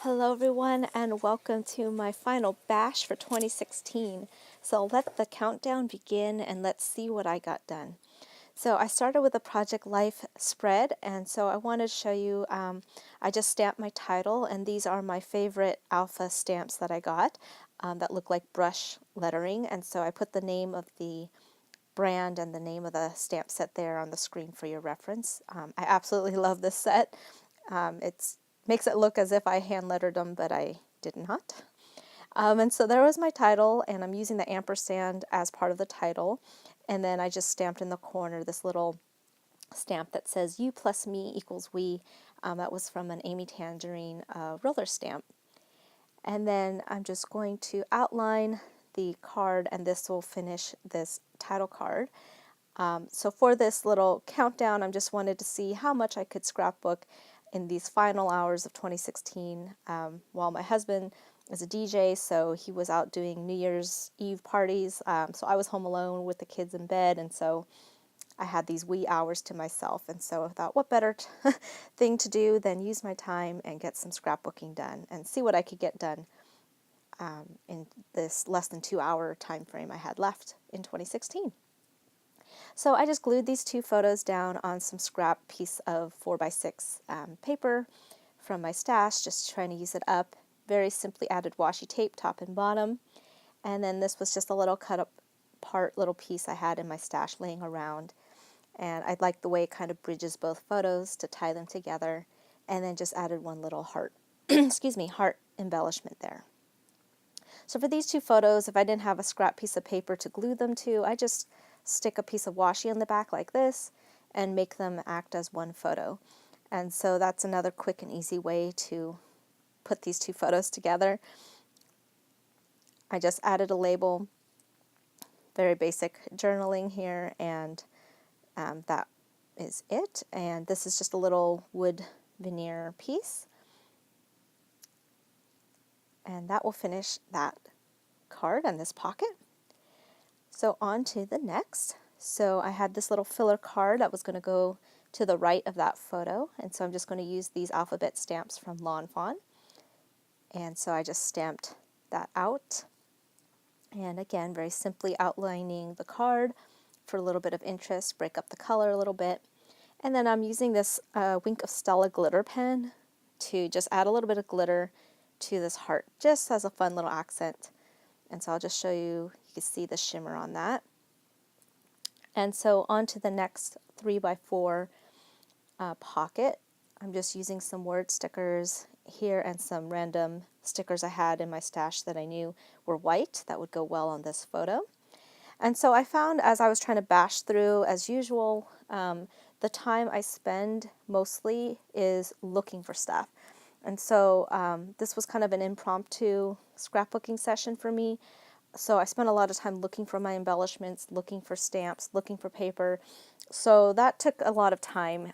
Hello everyone and welcome to my final bash for 2016. So let the countdown begin and let's see what I got done. So I started with a Project Life spread, and so I wanted to show you, I just stamped my title, and these are my favorite alpha stamps that I got that look like brush lettering, and so I put the name of the brand and the name of the stamp set there on the screen for your reference. I absolutely love this set. It makes it look as if I hand lettered them, but I did not. And so there was my title, and I'm using the ampersand as part of the title. And then I just stamped in the corner this little stamp that says you plus me equals we. That was from an Amy Tangerine roller stamp. And then I'm just going to outline the card, and this will finish this title card. So for this little countdown, I just wanted to see how much I could scrapbook in these final hours of 2016 while my husband is a DJ, so he was out doing New Year's Eve parties. So I was home alone with the kids in bed, and so I had these wee hours to myself. And so I thought, what better thing to do than use my time and get some scrapbooking done and see what I could get done in this less than 2 hour time frame I had left in 2016. So I just glued these two photos down on some scrap piece of 4x6 paper from my stash, just trying to use it up. Very simply added washi tape top and bottom. And then this was just a little cut apart little piece I had in my stash laying around. And I like the way it kind of bridges both photos to tie them together. And then just added one little heart, excuse me, heart embellishment there. So for these two photos, if I didn't have a scrap piece of paper to glue them to, I just stick a piece of washi on the back like this and make them act as one photo. And so that's another quick and easy way to put these two photos together. I just added a label, very basic journaling here, and that is it. And this is just a little wood veneer piece. And that will finish that card and this pocket. So on to the next. So I had this little filler card that was going to go to the right of that photo, and so I'm just going to use these alphabet stamps from Lawn Fawn. And so I just stamped that out. And again, very simply outlining the card for a little bit of interest, break up the color a little bit. And then I'm using this Wink of Stella glitter pen to just add a little bit of glitter to this heart, just as a fun little accent. And so I'll just show you, you can see the shimmer on that. And so on to the next 3x4 pocket. I'm just using some word stickers here and some random stickers I had in my stash that I knew were white that would go well on this photo. And so I found, as I was trying to bash through, as usual, the time I spend mostly is looking for stuff. And so this was kind of an impromptu scrapbooking session for me. So I spent a lot of time looking for my embellishments, looking for stamps, looking for paper. So that took a lot of time.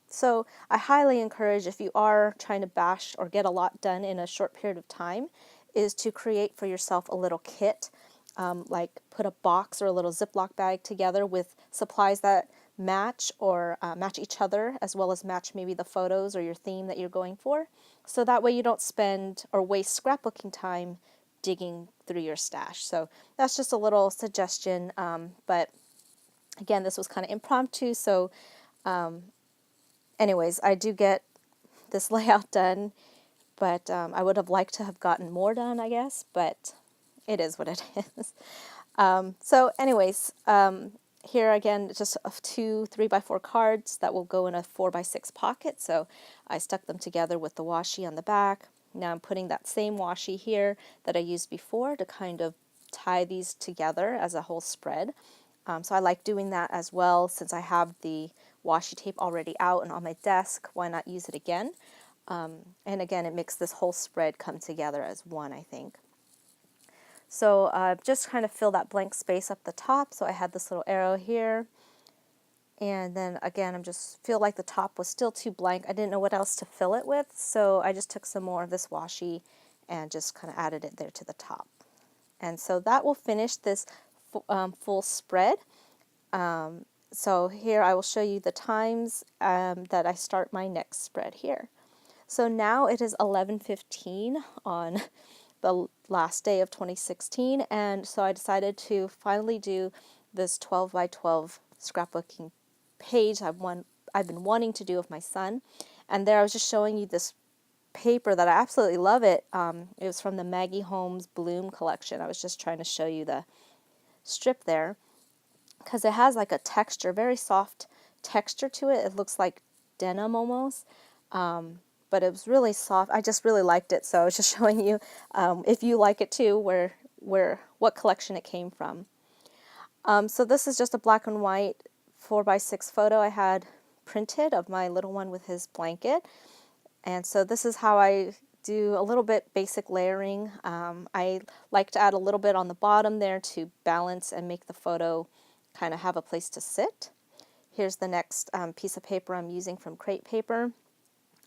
So I highly encourage, if you are trying to bash or get a lot done in a short period of time, is to create for yourself a little kit. Like put a box or a little Ziploc bag together with supplies that match or match each other, as well as match maybe the photos or your theme that you're going for. So that way you don't spend or waste scrapbooking time digging through your stash. So that's just a little suggestion, but again, this was kind of impromptu, so anyways, I do get this layout done, but I would have liked to have gotten more done, I guess, but it is what it is. So anyways, here again, just two 3x4 cards that will go in a 4x6 pocket, so I stuck them together with the washi on the back. Now I'm putting that same washi here that I used before to kind of tie these together as a whole spread. So I like doing that as well, since I have the washi tape already out and on my desk. Why not use it again? And again, it makes this whole spread come together as one, I think. So just kind of fill that blank space up the top. So I had this little arrow here. And then again, I just feel like the top was still too blank. I didn't know what else to fill it with, so I just took some more of this washi and just kind of added it there to the top. And so that will finish this full spread. So here I will show you the times that I start my next spread here. So now it is 11:15 on the last day of 2016, and so I decided to finally do this 12 by 12 scrapbooking page I've been wanting to do with my son. And there I was just showing you this paper that I absolutely love it. It was from the Maggie Holmes Bloom collection. I was just trying to show you the strip there because it has like a texture, very soft texture to it. It looks like denim almost. But it was really soft. I just really liked it, so I was just showing you if you like it too, what collection it came from. So this is just a black and white 4x6 photo I had printed of my little one with his blanket, and so this is how I do a little bit basic layering. I like to add a little bit on the bottom there to balance and make the photo kind of have a place to sit. Here's the next piece of paper I'm using from Crate Paper.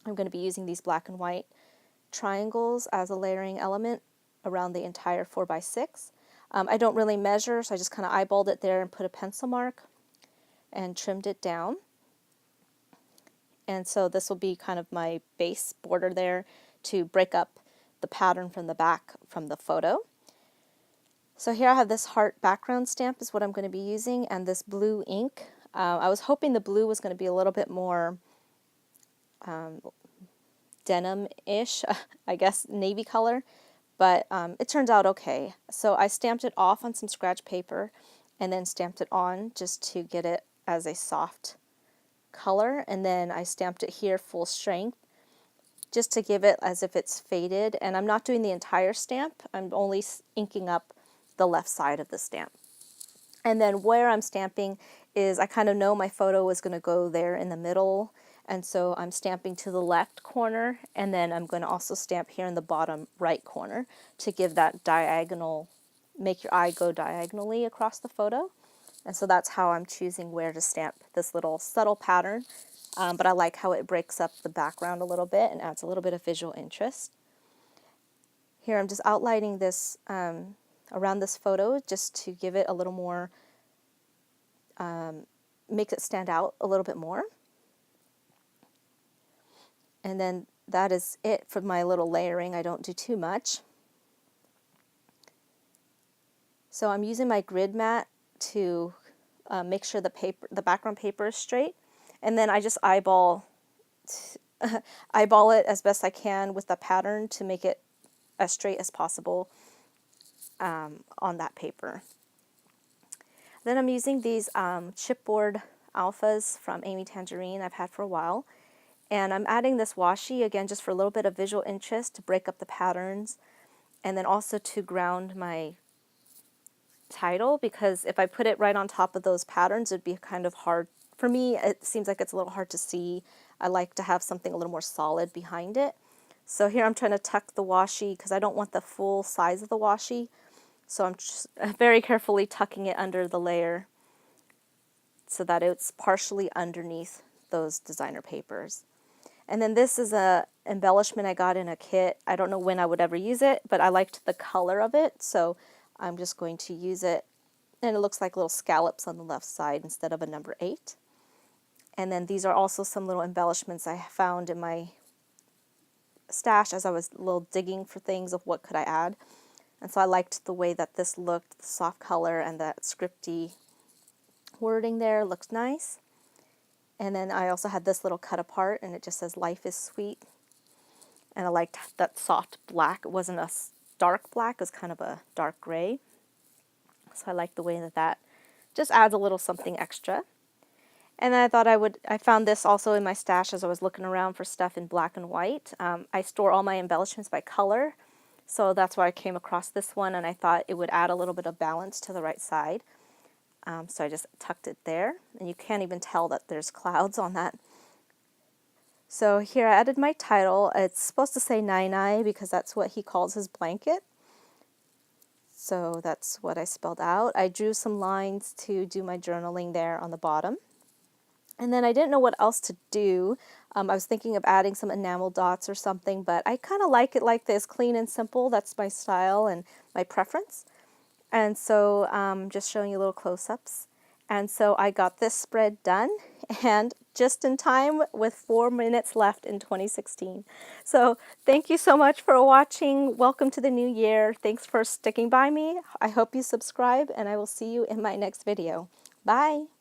I'm going to be using these black and white triangles as a layering element around the entire 4x6. I don't really measure, so I just kind of eyeballed it there and put a pencil mark and trimmed it down. And so this will be kind of my base border there to break up the pattern from the back from the photo. So here I have this heart background stamp is what I'm going to be using, and this blue ink. I was hoping the blue was going to be a little bit more denim-ish, I guess navy color, but it turns out okay. So I stamped it off on some scratch paper and then stamped it on just to get it as a soft color, and then I stamped it here full strength just to give it as if it's faded, and I'm not doing the entire stamp, I'm only inking up the left side of the stamp. And then where I'm stamping is I kind of know my photo is going to go there in the middle, and so I'm stamping to the left corner, and then I'm going to also stamp here in the bottom right corner to give that diagonal, make your eye go diagonally across the photo. And so that's how I'm choosing where to stamp this little subtle pattern, but I like how it breaks up the background a little bit and adds a little bit of visual interest. Here I'm just outlining this around this photo just to give it a little more, make it stand out a little bit more. And then that is it for my little layering. I don't do too much. So I'm using my grid mat to make sure the background paper is straight, and then I just eyeball it as best I can with the pattern to make it as straight as possible on that paper. Then I'm using these chipboard alphas from Amy Tangerine I've had for a while, and I'm adding this washi again just for a little bit of visual interest to break up the patterns, and then also to ground my title, because if I put it right on top of those patterns, it'd be kind of hard. For me, it seems like it's a little hard to see. I like to have something a little more solid behind it. So here I'm trying to tuck the washi because I don't want the full size of the washi. So I'm just very carefully tucking it under the layer so that it's partially underneath those designer papers. And then this is a embellishment I got in a kit. I don't know when I would ever use it, but I liked the color of it, so I'm just going to use it. And it looks like little scallops on the left side instead of a number 8. And then these are also some little embellishments I found in my stash as I was a little digging for things of what could I add. And so I liked the way that this looked, the soft color and that scripty wording there looks nice. And then I also had this little cut apart, and it just says "Life is sweet." And I liked that soft black. It wasn't a dark black, it was kind of a dark gray. So I like the way that that just adds a little something extra. And then I thought I found this also in my stash as I was looking around for stuff in black and white. I store all my embellishments by color, so that's why I came across this one, and I thought it would add a little bit of balance to the right side. So I just tucked it there, and you can't even tell that there's clouds on that. So here I added my title. It's supposed to say Nai because that's what he calls his blanket. So that's what I spelled out. I drew some lines to do my journaling there on the bottom. And then I didn't know what else to do. I was thinking of adding some enamel dots or something, but I kind of like it like this, clean and simple. That's my style and my preference. And so just showing you little close-ups. And so I got this spread done, and just in time with 4 minutes left in 2016. So thank you so much for watching. Welcome to the new year. Thanks for sticking by me. I hope you subscribe, and I will see you in my next video. Bye.